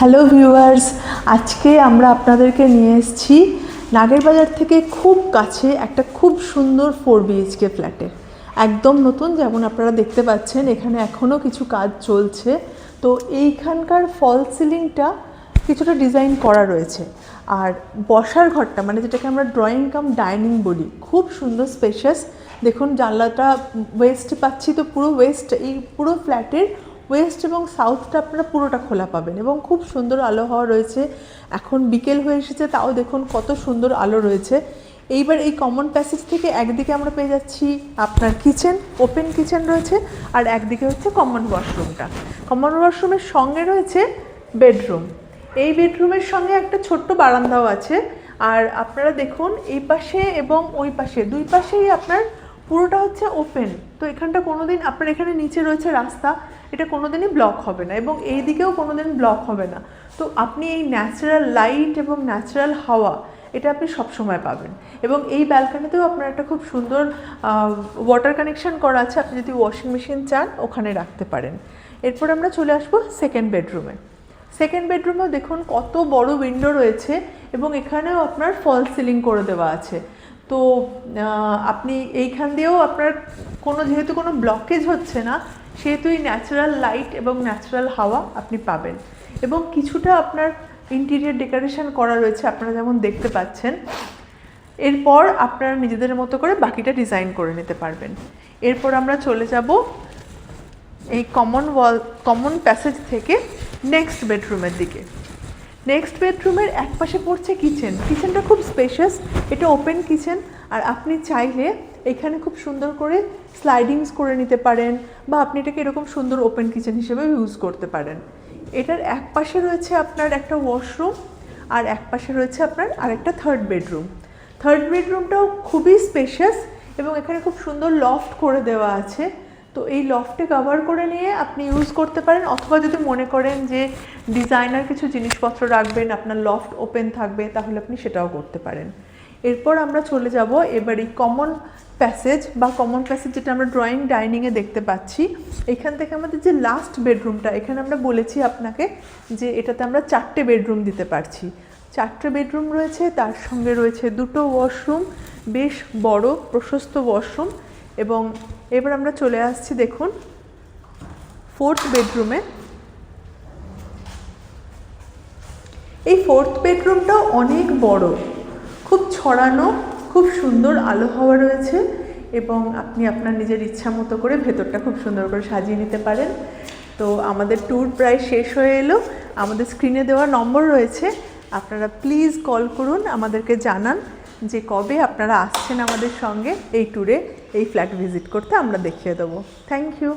Hello viewers, আজকে আমরা আপনাদেরকে নিয়ে এসেছি নাগেরবাজার থেকে খুব কাছে একটা খুব সুন্দর 4 BHK ফ্ল্যাটে। একদম নতুন, যেমন আপনারা দেখতে পাচ্ছেন এখানে এখনও কিছু কাজ চলছে। তো এইখানকার ফল সিলিংটা কিছুটা ডিজাইন করা রয়েছে, আর বসার ঘরটা মানে যেটাকে আমরা ড্রয়িং কাম ডাইনিং বলি, খুব সুন্দর স্পেশাস। দেখুন জানলাটা ওয়েস্ট পাচ্ছি, তো পুরো ওয়েস্ট, এই পুরো ফ্ল্যাটের ওয়েস্ট এবং সাউথটা আপনারা পুরোটা খোলা পাবেন এবং খুব সুন্দর আলো হওয়া রয়েছে। এখন বিকেল হয়ে এসেছে, তাও দেখুন কত সুন্দর আলো রয়েছে। এইবার এই কমন প্যাসেজ থেকে একদিকে আমরা পেয়ে যাচ্ছি আপনার কিচেন, ওপেন কিচেন রয়েছে, আর একদিকে হচ্ছে কমন ওয়াশরুমটা। কমন ওয়াশরুমের সঙ্গে রয়েছে বেডরুম। এই বেডরুমের সঙ্গে একটা ছোট্ট বারান্দাও আছে। আর আপনারা দেখুন এই পাশে এবং ওই পাশে, দুই পাশেই আপনার পুরোটা হচ্ছে ওপেন। তো এখানটা কোনোদিন আপনার, এখানে নিচে রয়েছে রাস্তা, এটা কোনোদিনই ব্লক হবে না এবং এই দিকেও কোনোদিন ব্লক হবে না। তো আপনি এই ন্যাচারাল লাইট এবং ন্যাচারাল হাওয়া এটা আপনি সবসময় পাবেন। এবং এই ব্যালকনিতেও আপনার একটা খুব সুন্দর ওয়াটার কানেকশন করা আছে, আপনি যদি ওয়াশিং মেশিন চান ওখানে রাখতে পারেন। এরপর আমরা চলে আসবো সেকেন্ড বেডরুমে। সেকেন্ড বেডরুমেও দেখুন কত বড় উইন্ডো রয়েছে এবং এখানেও আপনার ফল সিলিং করে দেওয়া আছে। তো আপনি এইখান দিয়েও আপনার যেহেতু কোনো ব্লকেজ হচ্ছে না, সেহেতু এই ন্যাচারাল লাইট এবং ন্যাচারাল হাওয়া আপনি পাবেন। এবং কিছুটা আপনার ইন্টেরিয়র ডেকোরেশন করা রয়েছে, আপনারা যেমন দেখতে পাচ্ছেন। এরপর আপনারা নিজেদের মতো করে বাকিটা ডিজাইন করে নিতে পারবেন। এরপর আমরা চলে যাব এই কমন প্যাসেজ থেকে নেক্সট বেডরুমের দিকে। নেক্সট বেডরুমের এক পাশে পড়ছে কিচেন। কিচেনটা খুব স্পেশাস, এটা ওপেন কিচেন, আর আপনি চাইলে এখানে খুব সুন্দর করে স্লাইডিংস করে নিতে পারেন, বা আপনি এটাকে এরকম সুন্দর ওপেন কিচেন হিসেবে ইউজ করতে পারেন। এটার এক পাশে রয়েছে আপনার একটা ওয়াশরুম, আর এক পাশে রয়েছে আপনার আরেকটা থার্ড বেডরুম। থার্ড বেডরুমটাও খুবই স্পেশাস এবং এখানে খুব সুন্দর লফট করে দেওয়া আছে। তো এই লফটে কভার করে নিয়ে আপনি ইউজ করতে পারেন, অথবা যদি মনে করেন যে ডিজাইনার কিছু জিনিসপত্র রাখবেন, আপনার লফট ওপেন থাকবে, তাহলে আপনি সেটাও করতে পারেন। এরপর আমরা চলে যাব এবার এই কমন প্যাসেজ যেটা আমরা ড্রয়িং ডাইনিংয়ে দেখতে পাচ্ছি। এখান থেকে আমাদের যে লাস্ট বেডরুমটা, এখানে আমরা বলেছি আপনাকে যে এটাতে আমরা 4টে বেডরুম দিতে পারছি। 4টে বেডরুম রয়েছে, তার সঙ্গে রয়েছে 2টো ওয়াশরুম, বেশ বড় প্রশস্ত ওয়াশরুম। এবং এবার আমরা চলে আসছি দেখুন ফোর্থ বেডরুমে। এই ফোর্থ বেডরুমটাও অনেক বড়, খুব ছড়ানো, খুব সুন্দর আলো হাওয়া রয়েছে এবং আপনি আপনার নিজের ইচ্ছা মতো করে ভেতরটা খুব সুন্দর করে সাজিয়ে নিতে পারেন। তো আমাদের ট্যুর প্রায় শেষ হয়ে এলো। আমাদের স্ক্রিনে দেওয়া নম্বর রয়েছে, আপনারা প্লিজ কল করুন, আমাদেরকে জানান যে কবে আপনারা আসছেন আমাদের সঙ্গে এই ট্যুরে, এই ফ্ল্যাট ভিজিট করতে, আমরা দেখিয়ে দেবো। Thank you.